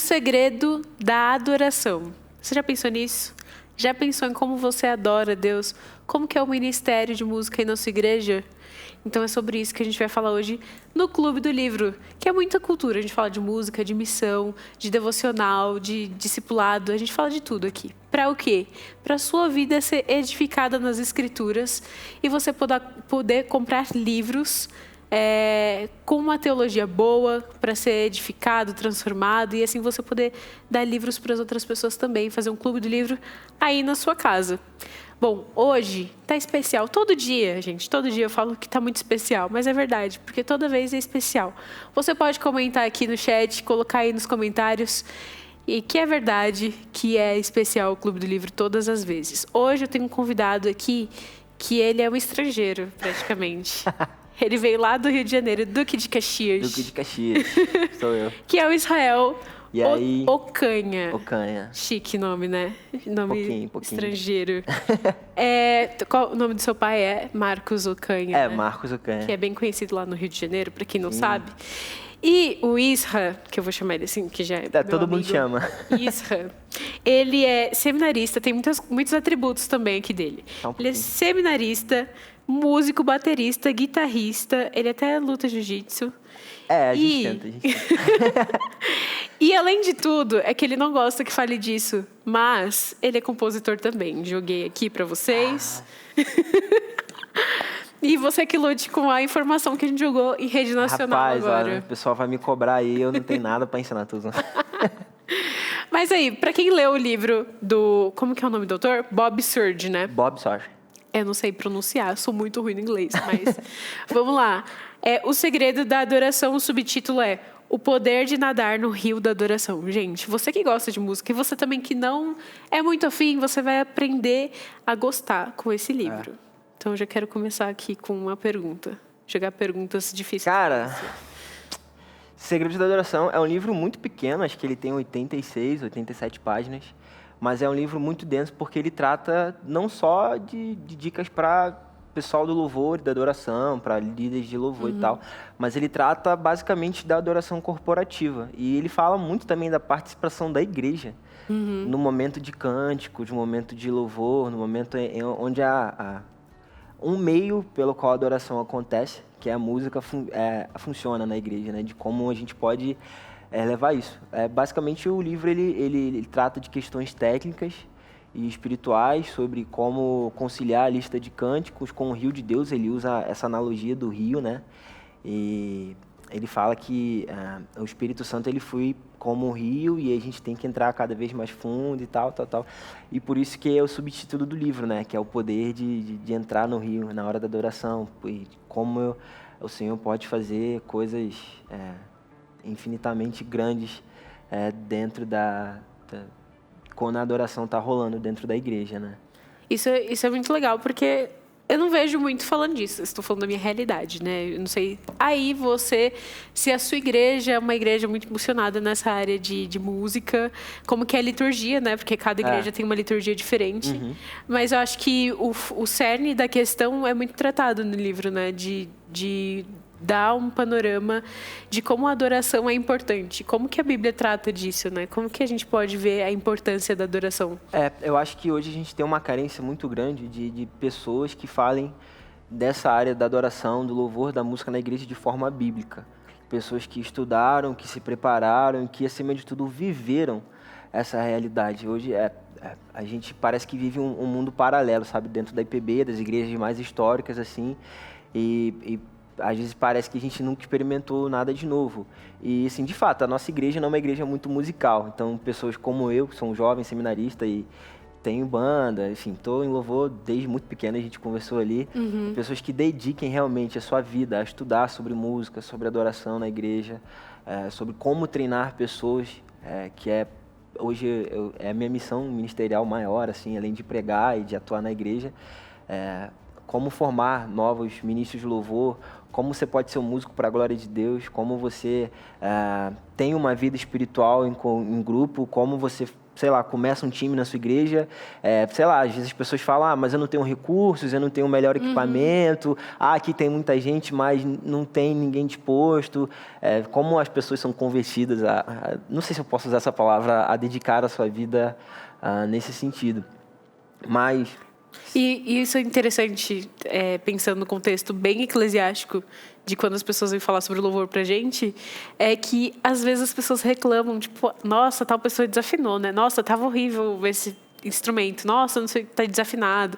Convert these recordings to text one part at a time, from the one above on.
segredo da adoração. Você já pensou nisso? Já pensou em como você adora a Deus? Como que é o ministério de música em nossa igreja? Então é sobre isso que a gente vai falar hoje no Clube do Livro, que é muita cultura. A gente fala de música, de missão, de devocional, de discipulado. A gente fala de tudo aqui. Para o quê? Para a sua vida ser edificada nas Escrituras e você poder comprar livros com uma teologia boa para ser edificado, transformado, e assim você poder dar livros para as outras pessoas também, fazer um clube do livro aí na sua casa. Bom, hoje tá especial. Todo dia, gente, todo dia eu falo que tá muito especial, mas é verdade, porque toda vez é especial. Você pode comentar aqui no chat, colocar aí nos comentários, e que é verdade que é especial o Clube do Livro todas as vezes. Hoje eu tenho um convidado aqui que ele é um estrangeiro, praticamente. Ele veio lá do Rio de Janeiro, Duque de Caxias. Duque de Caxias, sou eu. Que é o Israel E aí? Ocanha. Ocanha. Chique nome, né? Nome Pouquinho. estrangeiro. Qual o nome do seu pai é? Marcos Ocanha, né? Marcos Ocanha. Que é bem conhecido lá no Rio de Janeiro, para quem não sabe. E o Isra, que eu vou chamar ele assim, que já é meu todo mundo amigo, chama. Isra, ele é seminarista, tem muitos atributos também aqui dele. Ele é seminarista, músico, baterista, guitarrista, ele até luta jiu-jitsu. A gente tenta. E além de tudo, é que ele não gosta que fale disso, mas ele é compositor também. Joguei aqui pra vocês. E você que lute com a informação que a gente jogou em rede nacional. Rapaz, agora. Olha, o pessoal vai me cobrar aí, eu não tenho nada pra ensinar tudo. Mas aí, pra quem leu o livro do... Como que é o nome do autor? Bob Surge, né? Bob Surge. Eu não sei pronunciar, sou muito ruim no inglês, mas vamos lá. O segredo da adoração, o subtítulo é O Poder de Nadar no Rio da Adoração. Gente, você que gosta de música e você também que não é muito afim, você vai aprender a gostar com esse livro. Então, eu já quero começar aqui com uma pergunta. Jogar perguntas difíceis. Cara, Segredos da Adoração é um livro muito pequeno, acho que ele tem 86, 87 páginas, mas é um livro muito denso porque ele trata não só de dicas para pessoal do louvor, da adoração, para líderes de louvor e tal, mas ele trata basicamente da adoração corporativa. E ele fala muito também da participação da igreja no momento de cântico, no momento de louvor, no momento onde há um meio pelo qual a adoração acontece, que é a música, funciona na igreja, né? De como a gente pode levar isso. Basicamente, o livro ele trata de questões técnicas e espirituais sobre como conciliar a lista de cânticos com o rio de Deus. Ele usa essa analogia do rio, né? E ele fala que o Espírito Santo ele flui como um rio e a gente tem que entrar cada vez mais fundo e tal. E por isso que é o subtítulo do livro, né? Que é o poder de entrar no rio na hora da adoração. E como o Senhor pode fazer coisas infinitamente grandes dentro quando a adoração está rolando dentro da igreja, né? Isso é muito legal, porque eu não vejo muito falando disso. Estou falando da minha realidade, né? Eu não sei. Aí se a sua igreja é uma igreja muito impulsionada nessa área de música, como que é a liturgia, né? Porque cada igreja tem uma liturgia diferente. Mas eu acho que o cerne da questão é muito tratado no livro, né? De dar um panorama de como a adoração é importante. Como que a Bíblia trata disso, né? Como que a gente pode ver a importância da adoração? Eu acho que hoje a gente tem uma carência muito grande de pessoas que falem dessa área da adoração, do louvor, da música na igreja de forma bíblica. Pessoas que estudaram, que se prepararam, que, acima de tudo, viveram essa realidade. Hoje a gente parece que vive um mundo paralelo, sabe? Dentro da IPB, das igrejas mais históricas, assim, e às vezes parece que a gente nunca experimentou nada de novo. E, assim, de fato, a nossa igreja não é uma igreja muito musical. Então, pessoas como eu, que sou um jovem seminarista e tenho banda, enfim, estou em louvor desde muito pequeno, a gente conversou ali. Pessoas que dediquem realmente a sua vida a estudar sobre música, sobre adoração na igreja, sobre como treinar pessoas, hoje é a minha missão ministerial maior, assim, além de pregar e de atuar na igreja, como formar novos ministros de louvor, como você pode ser um músico para a glória de Deus, como você tem uma vida espiritual em grupo, como você sei lá, começa um time na sua igreja, sei lá, às vezes as pessoas falam, mas eu não tenho recursos, eu não tenho o melhor equipamento, aqui tem muita gente, mas não tem ninguém disposto. Como as pessoas são convencidas não sei se eu posso usar essa palavra, a dedicar a sua vida nesse sentido. Mas... E isso é interessante, pensando no contexto bem eclesiástico de quando as pessoas vêm falar sobre o louvor pra gente, é que às vezes as pessoas reclamam, tipo, nossa, tal pessoa desafinou, né? Nossa, tava horrível esse instrumento. Nossa, não sei, tá desafinado.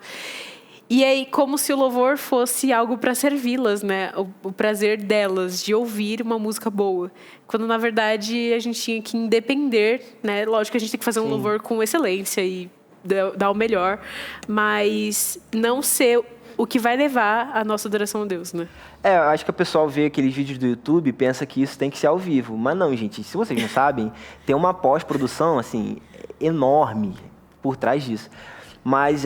E aí, como se o louvor fosse algo para servi-las, né? O prazer delas de ouvir uma música boa. Quando, na verdade, a gente tinha que independer, né? Lógico que a gente tem que fazer um louvor com excelência e dar o melhor, mas não ser o que vai levar a nossa adoração a Deus, né? Eu acho que o pessoal vê aqueles vídeos do YouTube e pensa que isso tem que ser ao vivo. Mas não, gente, se vocês não sabem, tem uma pós-produção, assim, enorme por trás disso. Mas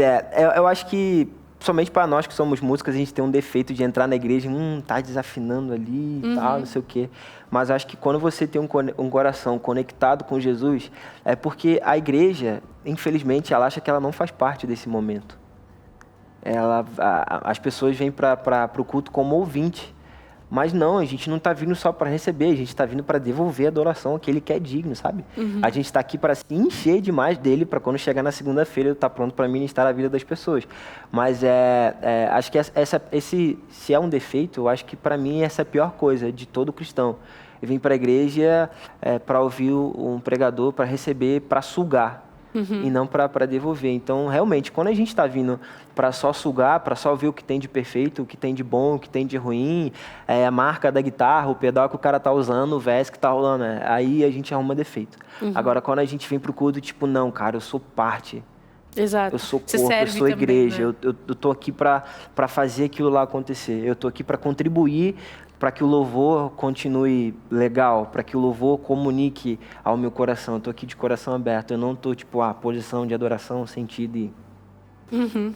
eu acho que, somente para nós que somos músicos, a gente tem um defeito de entrar na igreja e tá desafinando ali e tal, não sei o quê. Mas acho que quando você tem um coração conectado com Jesus, é porque a igreja, infelizmente, ela acha que ela não faz parte desse momento. As pessoas vêm para o culto como ouvinte. Mas não, a gente não está vindo só para receber, a gente está vindo para devolver a adoração àquele que é digno, sabe? A gente está aqui para se encher demais dele, para quando chegar na segunda-feira eu estar pronto para ministrar a vida das pessoas. Mas acho que se é um defeito, eu acho que para mim essa é a pior coisa de todo cristão. Eu vim para a igreja para ouvir um pregador, para receber, para sugar. E não para devolver. Então, realmente, quando a gente está vindo para só sugar, para só ver o que tem de perfeito, o que tem de bom, o que tem de ruim, a marca da guitarra, o pedal que o cara tá usando, o verso que tá rolando, aí a gente arruma defeito. Agora, quando a gente vem pro culto, tipo, não, cara, eu sou parte. Exato. Eu sou corpo, eu sou igreja, né? Eu tô aqui para fazer aquilo lá acontecer. Eu tô aqui para contribuir para que o louvor continue legal, para que o louvor comunique ao meu coração. Eu tô aqui de coração aberto. Eu não tô, tipo, posição de adoração, sentido e...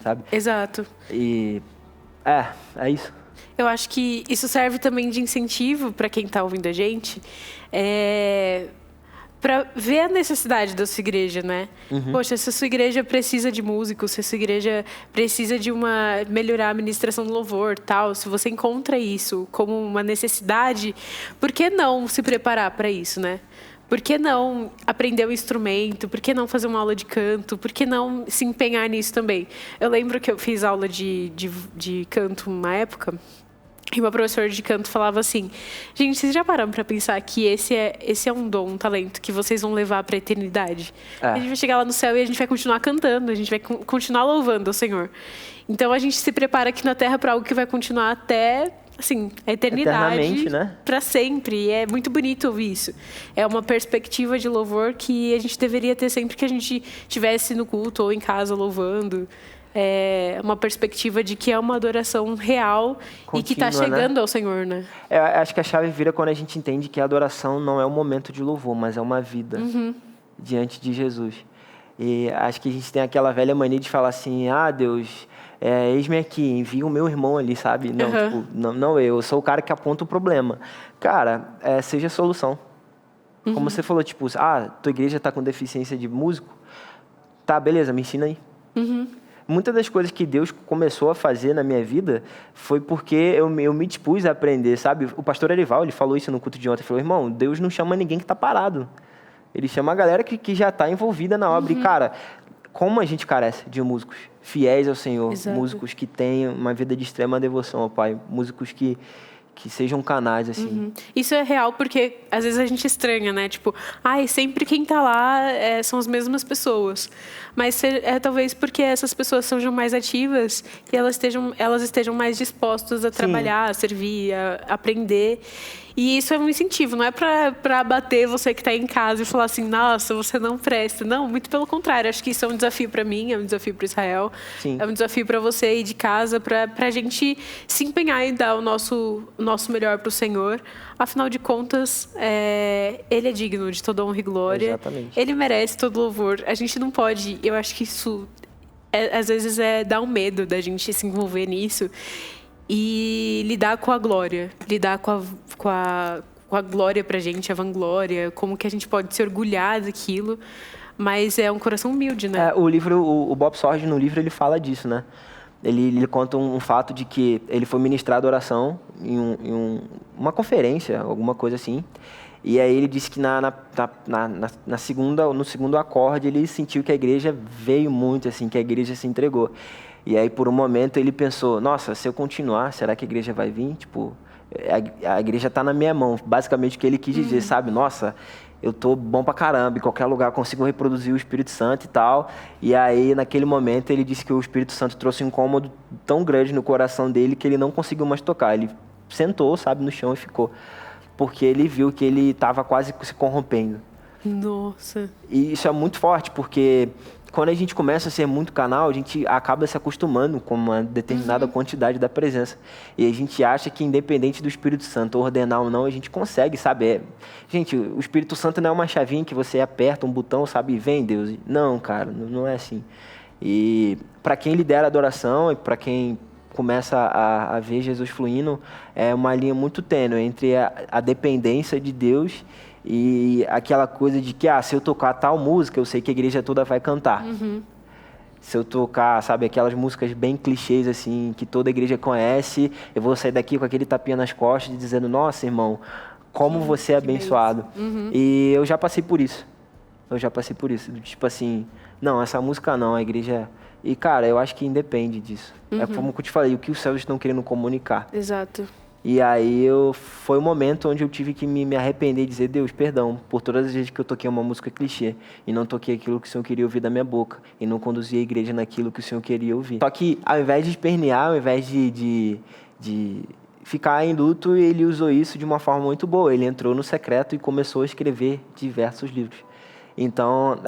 sabe? Exato. E... é isso. Eu acho que isso serve também de incentivo para quem está ouvindo a gente, para ver a necessidade da sua igreja, né? Poxa, se a sua igreja precisa de músicos, se a sua igreja precisa de melhorar a ministração do louvor, tal, se você encontra isso como uma necessidade, por que não se preparar para isso, né? Por que não aprender um instrumento? Por que não fazer uma aula de canto? Por que não se empenhar nisso também? Eu lembro que eu fiz aula de canto uma época. E uma professora de canto falava assim: gente, vocês já pararam para pensar que esse é um dom, um talento que vocês vão levar para a eternidade? A gente vai chegar lá no céu e a gente vai continuar cantando, a gente vai continuar louvando o Senhor. Então a gente se prepara aqui na Terra para algo que vai continuar até, assim, a eternidade, né? Para sempre. E é muito bonito ouvir isso. É uma perspectiva de louvor que a gente deveria ter sempre que a gente estivesse no culto ou em casa louvando. É uma perspectiva de que é uma adoração real contínua, e que está chegando, né, ao Senhor, né? Acho que a chave vira quando a gente entende que a adoração não é um momento de louvor, mas é uma vida diante de Jesus. E acho que a gente tem aquela velha mania de falar assim: Deus, eis-me aqui, envia o meu irmão ali, sabe? Não, tipo, não eu sou o cara que aponta o problema. Cara, seja a solução. Como você falou, tipo, tua igreja está com deficiência de músico? Tá, beleza, me ensina aí. Muitas das coisas que Deus começou a fazer na minha vida foi porque eu me dispus a aprender, sabe? O pastor Erival, ele falou isso no culto de ontem. Ele falou: irmão, Deus não chama ninguém que está parado. Ele chama a galera que já está envolvida na obra. E, cara, como a gente carece de músicos fiéis ao Senhor, músicos que tenham uma vida de extrema devoção ao Pai, músicos que sejam canais, assim. Isso é real porque, às vezes, a gente estranha, né? Tipo, sempre quem tá lá são as mesmas pessoas. Mas talvez porque essas pessoas sejam mais ativas e elas estejam mais dispostas a trabalhar, a servir, a aprender. E isso é um incentivo, não é para abater você que está em casa e falar assim: nossa, você não presta. Não, muito pelo contrário. Acho que isso é um desafio para mim, é um desafio para Israel. É um desafio para você aí de casa, para a gente se empenhar e dar o nosso melhor para o Senhor. Afinal de contas, Ele é digno de toda honra e glória. Exatamente. Ele merece todo louvor. A gente não pode... Eu acho que isso, às vezes, dá um medo da gente se envolver nisso e lidar com a glória, lidar com a glória pra gente, a vanglória, como que a gente pode se orgulhar daquilo. mas é um coração humilde, né? O livro, o Bob Sorge, no livro, ele fala disso, né? Ele conta um fato de que ele foi ministrar adoração em uma conferência, alguma coisa assim. E aí ele disse que no segundo acorde ele sentiu que a igreja veio muito, assim, que a igreja se entregou. E aí por um momento ele pensou, nossa, se eu continuar, será que a igreja vai vir? Tipo, a igreja está na minha mão. Basicamente o que ele quis dizer, sabe? Nossa, eu tô bom pra caramba, em qualquer lugar eu consigo reproduzir o Espírito Santo e tal. E aí, naquele momento, ele disse que o Espírito Santo trouxe um incômodo tão grande no coração dele que ele não conseguiu mais tocar. Ele sentou, sabe, no chão e ficou. Porque ele viu que ele estava quase se corrompendo. Nossa. E isso é muito forte, porque quando a gente começa a ser muito canal, a gente acaba se acostumando com uma determinada quantidade da presença. E a gente acha que, independente do Espírito Santo ordenar ou não, a gente consegue, sabe? Gente, o Espírito Santo não é uma chavinha que você aperta um botão, sabe, e vem Deus. Não, cara, não é assim. E para quem lidera a adoração e para quem começa a ver Jesus fluindo, é uma linha muito tênue entre a dependência de Deus e aquela coisa de que, se eu tocar tal música, eu sei que a igreja toda vai cantar. Se eu tocar, sabe, aquelas músicas bem clichês, assim, que toda a igreja conhece, eu vou sair daqui com aquele tapinha nas costas, dizendo, nossa, irmão, como você é abençoado. E eu já passei por isso. Tipo assim, não, essa música não, a igreja... E, cara, eu acho que independe disso. É como eu te falei, o que os céus estão querendo comunicar. Exato. E aí foi o momento onde eu tive que me arrepender e dizer, Deus, perdão, por todas as vezes que eu toquei uma música clichê e não toquei aquilo que o Senhor queria ouvir da minha boca e não conduzi a igreja naquilo que o Senhor queria ouvir. Só que ao invés de espernear, ao invés de ficar em luto, ele usou isso de uma forma muito boa. Ele entrou no secreto e começou a escrever diversos livros. Então,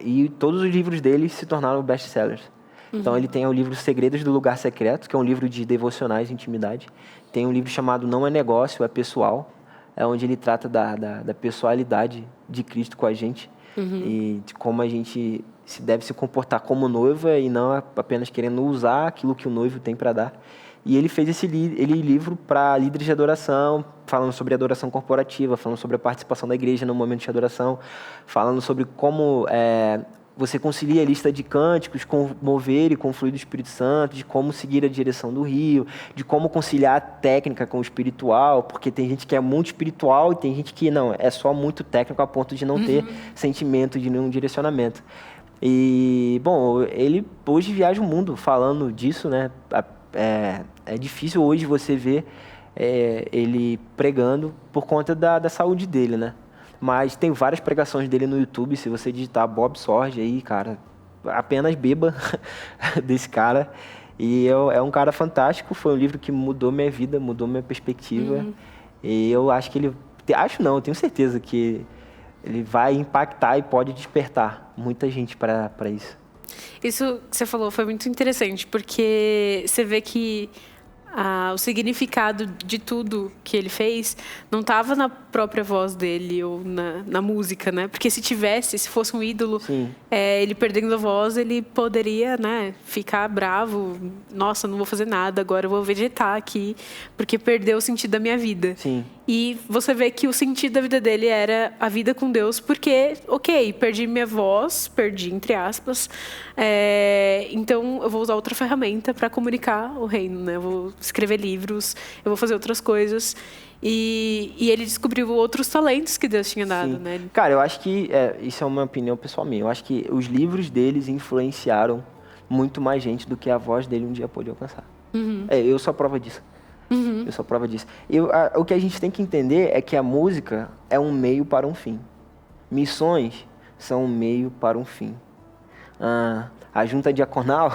e todos os livros dele se tornaram best-sellers. Então, ele tem o livro Segredos do Lugar Secreto, que é um livro de devocionais de intimidade. Tem um livro chamado Não é Negócio, é Pessoal, onde ele trata da pessoalidade de Cristo com a gente e de como a gente deve se comportar como noiva e não apenas querendo usar aquilo que o noivo tem para dar. E ele fez esse livro para líderes de adoração, falando sobre adoração corporativa, falando sobre a participação da igreja no momento de adoração, falando sobre como você concilia a lista de cânticos com mover e com o fluir do Espírito Santo, de como seguir a direção do rio, de como conciliar a técnica com o espiritual, porque tem gente que é muito espiritual e tem gente que não, é só muito técnico a ponto de não ter sentimento de nenhum direcionamento. E, bom, ele hoje viaja o mundo falando disso, né? É difícil hoje você ver ele pregando por conta da saúde dele, né? Mas tem várias pregações dele no YouTube, se você digitar Bob Sorge aí, cara, apenas beba desse cara. E é um cara fantástico, foi um livro que mudou minha vida, mudou minha perspectiva. E eu acho que ele... eu tenho certeza que ele vai impactar e pode despertar muita gente para isso. Isso que você falou foi muito interessante, porque você vê que o significado de tudo que ele fez não estava na própria voz dele ou na música, né? Porque se fosse um ídolo, ele perdendo a voz, ele poderia, né, ficar bravo. Nossa, não vou fazer nada, agora eu vou vegetar aqui, porque perdeu o sentido da minha vida. Sim. E você vê que o sentido da vida dele era a vida com Deus, porque, perdi minha voz, perdi entre aspas, então eu vou usar outra ferramenta para comunicar o reino, né? Eu vou escrever livros, eu vou fazer outras coisas. E ele descobriu outros talentos que Deus tinha dado, né? Cara, eu acho que, isso é uma opinião pessoal minha, eu acho que os livros deles influenciaram muito mais gente do que a voz dele um dia pôde alcançar. Eu sou a prova disso. Eu sou a prova disso. O que a gente tem que entender é que a música é um meio para um fim. Missões são um meio para um fim. A junta diaconal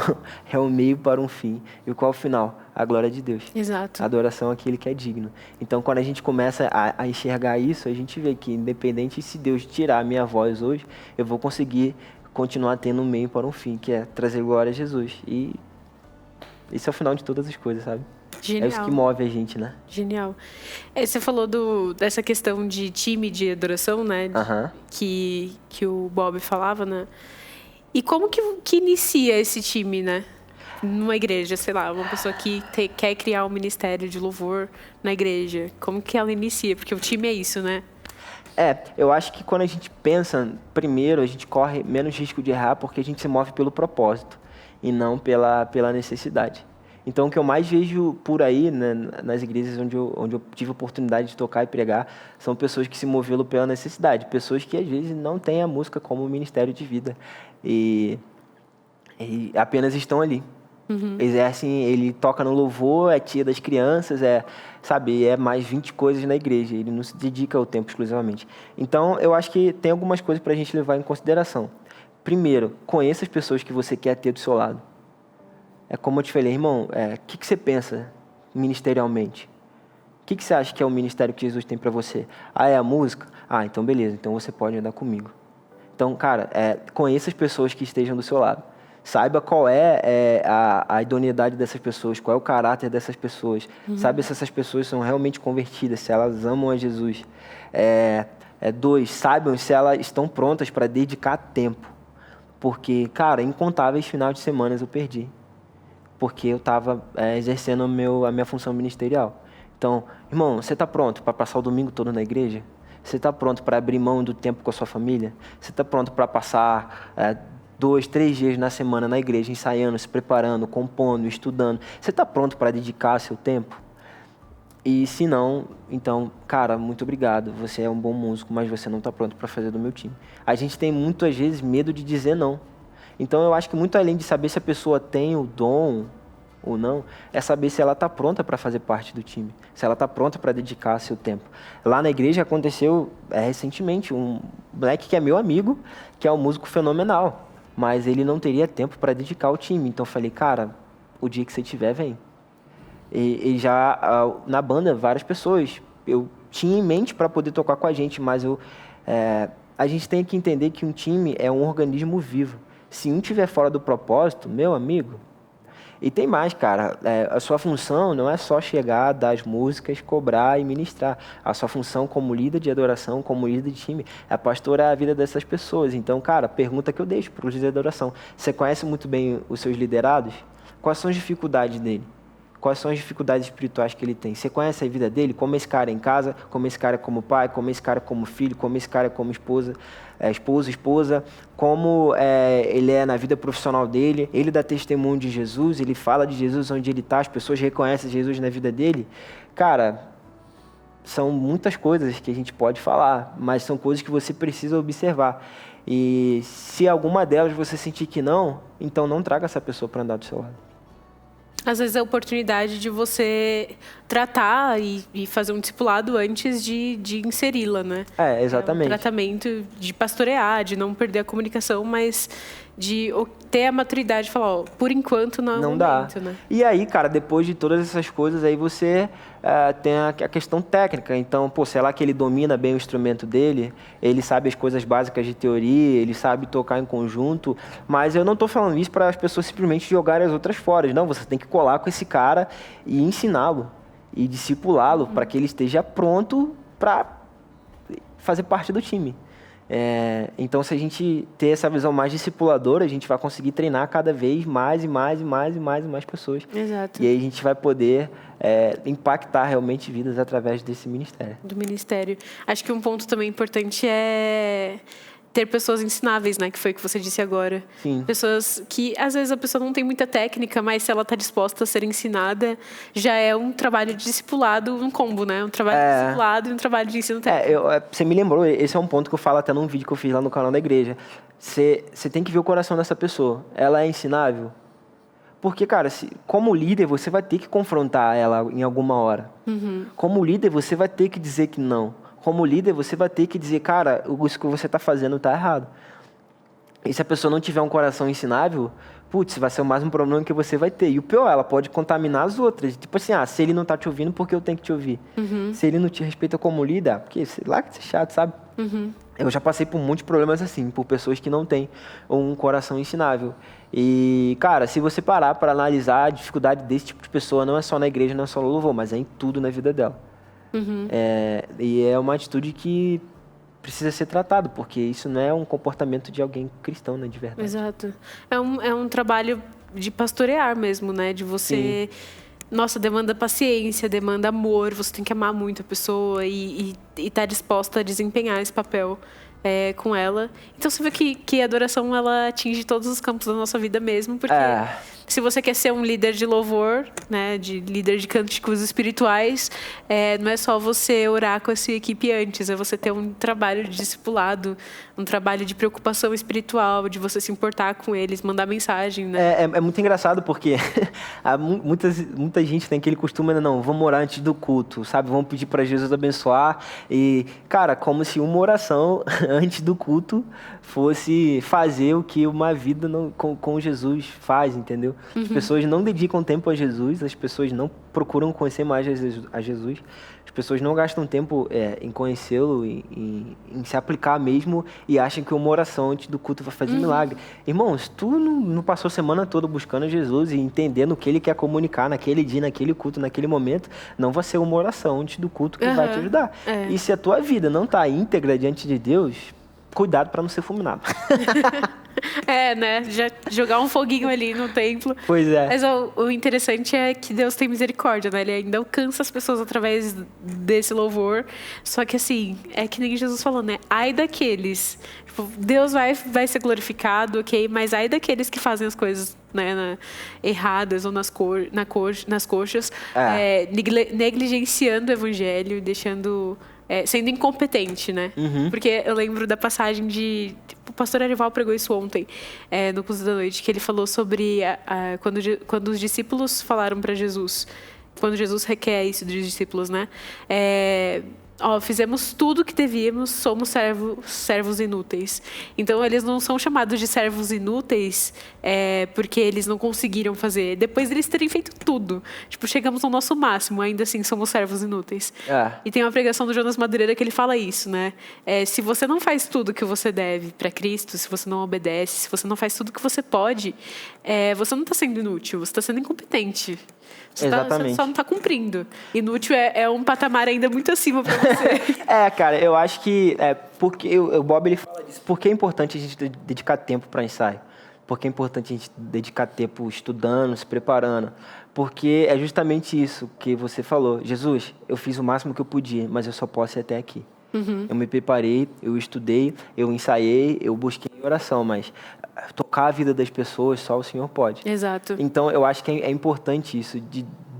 é um meio para um fim. E qual é o final? A glória de Deus. Exato. A adoração àquele que é digno. Então, quando a gente começa a enxergar isso, a gente vê que, independente se Deus tirar a minha voz hoje, eu vou conseguir continuar tendo um meio para um fim, que é trazer glória a Jesus. E esse é o final de todas as coisas, sabe? Genial. É isso que move a gente, né? Genial. Você falou dessa questão de time de adoração, né? Que o Bob falava, né? E como que inicia esse time, né? Numa igreja, sei lá, uma pessoa que quer criar um ministério de louvor na igreja. Como que ela inicia? Porque o time é isso, né? Eu acho que quando a gente pensa, primeiro, a gente corre menos risco de errar porque a gente se move pelo propósito e não pela necessidade. Então, o que eu mais vejo por aí, né, nas igrejas onde eu tive a oportunidade de tocar e pregar, são pessoas que se moveram pela necessidade, pessoas que às vezes não têm a música como ministério de vida e apenas estão ali. Exercem, ele toca no louvor, é tia das crianças, sabe, é mais 20 coisas na igreja, ele não se dedica ao tempo exclusivamente. Então, eu acho que tem algumas coisas para a gente levar em consideração. Primeiro, conheça as pessoas que você quer ter do seu lado. É como eu te falei, irmão, o que você pensa ministerialmente? O que você acha que é o ministério que Jesus tem para você? É a música? Então beleza, então você pode andar comigo. Então, cara, conheça as pessoas que estejam do seu lado. Saiba qual é a idoneidade dessas pessoas, qual é o caráter dessas pessoas. Sabe se essas pessoas são realmente convertidas, se elas amam a Jesus. 2, saibam se elas estão prontas para dedicar tempo. Porque, cara, incontáveis finais de semana eu perdi. Porque eu estava exercendo a minha função ministerial. Então, irmão, você está pronto para passar o domingo todo na igreja? Você está pronto para abrir mão do tempo com a sua família? Você está pronto para passar 2, 3 dias na semana na igreja, ensaiando, se preparando, compondo, estudando? Você está pronto para dedicar seu tempo? E se não, então, cara, muito obrigado. Você é um bom músico, mas você não está pronto para fazer do meu time. A gente tem muitas vezes medo de dizer não. Então, eu acho que muito além de saber se a pessoa tem o dom ou não, é saber se ela está pronta para fazer parte do time, se ela está pronta para dedicar seu tempo. Lá na igreja aconteceu recentemente um moleque que é meu amigo, que é um músico fenomenal, mas ele não teria tempo para dedicar ao time. Então, eu falei, cara, o dia que você tiver, vem. E já na banda, várias pessoas, eu tinha em mente para poder tocar com a gente, mas a gente tem que entender que um time é um organismo vivo. Se um estiver fora do propósito, meu amigo... E tem mais, cara. A sua função não é só chegar, dar as músicas, cobrar e ministrar. A sua função como líder de adoração, como líder de time, é pastorear a vida dessas pessoas. Então, cara, pergunta que eu deixo para os líderes de adoração. Você conhece muito bem os seus liderados? Quais são as dificuldades dele? Quais são as dificuldades espirituais que ele tem? Você conhece a vida dele? Como esse cara é em casa? Como esse cara é como pai? Como esse cara é como filho? Como esse cara é como esposa? Esposa? Como ele é na vida profissional dele? Ele dá testemunho de Jesus? Ele fala de Jesus onde ele está? As pessoas reconhecem Jesus na vida dele? Cara, são muitas coisas que a gente pode falar, mas são coisas que você precisa observar. E se alguma delas você sentir que não, então não traga essa pessoa para andar do seu lado. Às vezes é a oportunidade de você tratar e fazer um discipulado antes de inseri-la, né? Exatamente. É um tratamento de pastorear, de não perder a comunicação, mas de ter a maturidade de falar, por enquanto não é o momento, né? E aí, cara, depois de todas essas coisas, aí você tem a questão técnica. Então, sei lá que ele domina bem o instrumento dele, ele sabe as coisas básicas de teoria, ele sabe tocar em conjunto, mas eu não estou falando isso para as pessoas simplesmente jogarem as outras fora. Não, você tem que colar com esse cara e ensiná-lo e discipulá-lo para que ele esteja pronto para fazer parte do time. Então, se a gente ter essa visão mais discipuladora, a gente vai conseguir treinar cada vez mais e mais pessoas. Exato. E aí a gente vai poder impactar realmente vidas através desse ministério. Do ministério. Acho que um ponto também importante é ter pessoas ensináveis, né? Que foi o que você disse agora. Sim. Pessoas que, às vezes, a pessoa não tem muita técnica, mas se ela está disposta a ser ensinada, já é um trabalho de discipulado, um combo, né? Um trabalho de discipulado e um trabalho de ensino técnico. Você me lembrou, esse é um ponto que eu falo até num vídeo que eu fiz lá no canal da igreja. Você tem que ver o coração dessa pessoa. Ela é ensinável? Porque, cara, como líder, você vai ter que confrontar ela em alguma hora. Como líder, você vai ter que dizer que não. Como líder, você vai ter que dizer, cara, isso que você está fazendo está errado. E se a pessoa não tiver um coração ensinável, vai ser mais um problema que você vai ter. E o pior, ela pode contaminar as outras. Tipo assim, se ele não está te ouvindo, por que eu tenho que te ouvir? Se ele não te respeita como líder, porque sei lá que você é chato, sabe? Eu já passei por muitos problemas assim, por pessoas que não têm um coração ensinável. E, cara, se você parar para analisar a dificuldade desse tipo de pessoa, não é só na igreja, não é só no louvor, mas é em tudo na vida dela. E é uma atitude que precisa ser tratado, porque isso não é um comportamento de alguém cristão, né, de verdade. Exato. É um trabalho de pastorear mesmo, né? De você nossa, demanda paciência, demanda amor, você tem que amar muito a pessoa e estar disposta a desempenhar esse papel com ela. Então você vê que a adoração, ela atinge todos os campos da nossa vida mesmo, porque se você quer ser um líder de louvor, né, de líder de cânticos espirituais, não é só você orar com a sua equipe antes, é você ter um trabalho de discipulado, um trabalho de preocupação espiritual, de você se importar com eles, mandar mensagem, né? É muito engraçado porque muita gente tem aquele costume, não, vamos orar antes do culto, sabe? Vamos pedir para Jesus abençoar e, cara, como se uma oração antes do culto fosse fazer o que uma vida com Jesus faz, entendeu? As pessoas não dedicam tempo a Jesus, as pessoas não procuram conhecer mais a Jesus, as pessoas não gastam tempo em conhecê-lo, em se aplicar mesmo e acham que uma oração antes do culto vai fazer milagre. Irmãos, tu não passou a semana toda buscando Jesus e entendendo o que ele quer comunicar naquele dia, naquele culto, naquele momento, não vai ser uma oração antes do culto que vai te ajudar. E se a tua vida não está íntegra diante de Deus, cuidado para não ser fulminado. Né? Já jogar um foguinho ali no templo. Pois é. Mas o interessante é que Deus tem misericórdia, né? Ele ainda alcança as pessoas através desse louvor. Só que assim, é que nem Jesus falou, né? Ai daqueles. Tipo, Deus vai ser glorificado, ok? Mas ai daqueles que fazem as coisas, né, erradas ou nas coxas, negligenciando o evangelho, deixando... sendo incompetente, né? Porque eu lembro da passagem o pastor Arival pregou isso ontem, no Culto da Noite, que ele falou sobre quando os discípulos falaram para Jesus, quando Jesus requer isso dos discípulos, né? Fizemos tudo o que devíamos, somos servos inúteis. Então, eles não são chamados de servos inúteis porque eles não conseguiram fazer. Depois deles terem feito tudo. Tipo, chegamos ao nosso máximo, ainda assim somos servos inúteis. E tem uma pregação do Jonas Madureira que ele fala isso, né? Se você não faz tudo o que você deve para Cristo, se você não obedece, se você não faz tudo o que você pode, você não está sendo inútil, você está sendo incompetente. Você só não está cumprindo. Inútil é um patamar ainda muito acima para você. Cara, eu acho que... porque o Bob ele fala disso. Por que é importante a gente dedicar tempo para ensaio? Por que é importante a gente dedicar tempo estudando, se preparando? Porque é justamente isso que você falou. Jesus, eu fiz o máximo que eu podia, mas eu só posso ir até aqui. Eu me preparei, eu estudei, eu ensaiei, eu busquei oração, mas tocar a vida das pessoas só o Senhor pode. Exato. Então, eu acho que é importante isso.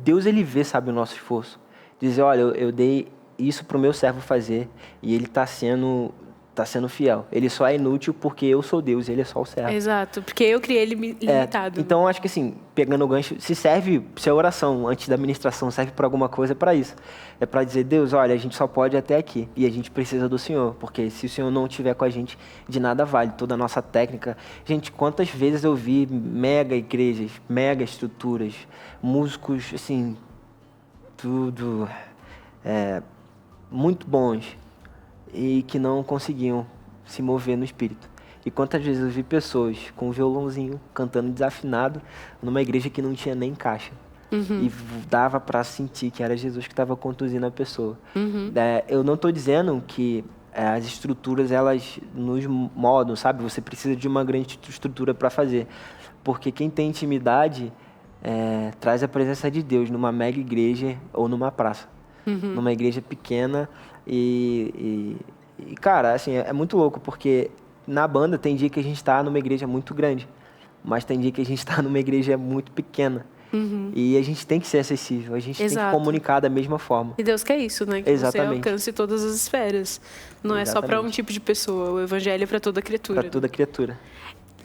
Deus, ele vê, sabe, o nosso esforço. Dizer, olha, eu dei isso para o meu servo fazer e ele está sendo fiel. Ele só é inútil porque eu sou Deus, ele é só o servo. Exato, porque eu criei ele limitado. Então, acho que assim, pegando o gancho, se a oração antes da ministração serve para alguma coisa, é para isso. É para dizer, Deus, olha, a gente só pode ir até aqui e a gente precisa do Senhor, porque se o Senhor não estiver com a gente, de nada vale toda a nossa técnica. Gente, quantas vezes eu vi mega igrejas, mega estruturas, músicos, assim, tudo muito bons, e que não conseguiam se mover no espírito. E quantas vezes eu vi pessoas com um violãozinho cantando desafinado numa igreja que não tinha nem caixa. E dava para sentir que era Jesus que estava conduzindo a pessoa. Eu não estou dizendo que as estruturas elas nos moldam, sabe? Você precisa de uma grande estrutura para fazer. Porque quem tem intimidade traz a presença de Deus numa mega igreja ou numa praça. Numa igreja pequena e, cara, assim, é muito louco, porque na banda tem dia que a gente está numa igreja muito grande, mas tem dia que a gente está numa igreja muito pequena. E a gente tem que ser acessível, a gente tem que comunicar da mesma forma. E Deus quer isso, né? Que você alcance todas as esferas. Não é só para um tipo de pessoa, o evangelho é para toda criatura. Para toda criatura.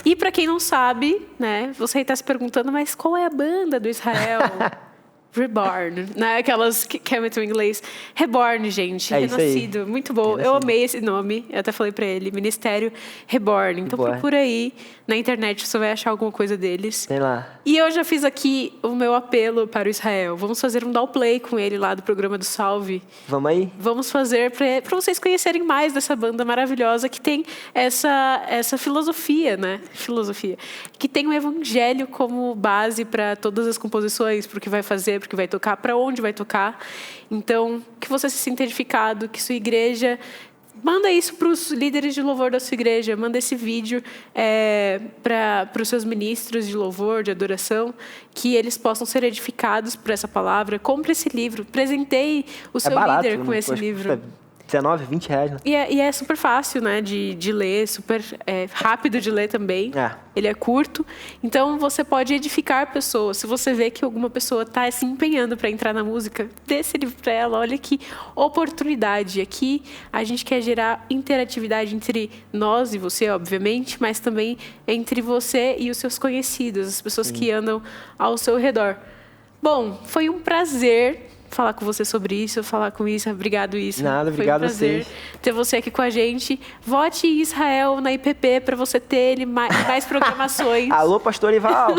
E para quem não sabe, né, você está se perguntando, mas qual é a banda do Israel? Reborn, né? Aquelas que é muito em inglês. Reborn, gente. Renascido. Muito bom. Renascido. Eu amei esse nome. Eu até falei pra ele. Ministério Reborn. Então procura aí na internet. Você vai achar alguma coisa deles. Tem lá. E eu já fiz aqui o meu apelo para o Israel. Vamos fazer um down play com ele lá do programa do Salve. Vamos aí? Vamos fazer para vocês conhecerem mais dessa banda maravilhosa que tem essa filosofia, né? Que tem o evangelho como base para todas as composições, para o que vai fazer, para o que vai tocar, para onde vai tocar. Então, que você se sinta edificado, que sua igreja Manda isso para os líderes de louvor da sua igreja. Manda esse vídeo para os seus ministros de louvor, de adoração, que eles possam ser edificados por essa palavra. Compre esse livro. Presenteie o seu barato, líder com esse livro. R$19, R$20, né? E é super fácil, né, de ler, super rápido de ler também. Ele é curto. Então, você pode edificar pessoas. Se você vê que alguma pessoa está se empenhando para entrar na música, dê esse livro para ela. Olha que oportunidade. Aqui, a gente quer gerar interatividade entre nós e você, obviamente, mas também entre você e os seus conhecidos, as pessoas que andam ao seu redor. Bom, foi um prazer falar com você sobre isso, falar com isso. Obrigado, Issa. Nada, obrigado a vocês. Ter você aqui com a gente. Vote Israel na IPP para você ter ele mais programações. Alô, pastor Ival!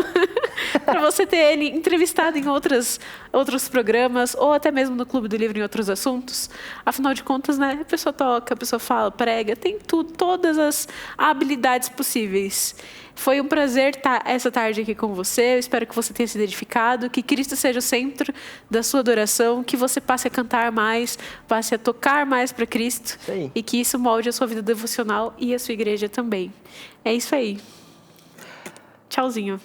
Para você ter ele entrevistado em outros programas, ou até mesmo no Clube do Livro em outros assuntos. Afinal de contas, né, a pessoa toca, a pessoa fala, prega, tem tudo, todas as habilidades possíveis. Foi um prazer estar essa tarde aqui com você. Eu espero que você tenha sido edificado, que Cristo seja o centro da sua adoração, que você passe a cantar mais, passe a tocar mais para Cristo. Sim. E que isso molde a sua vida devocional e a sua igreja também. É isso aí. Tchauzinho.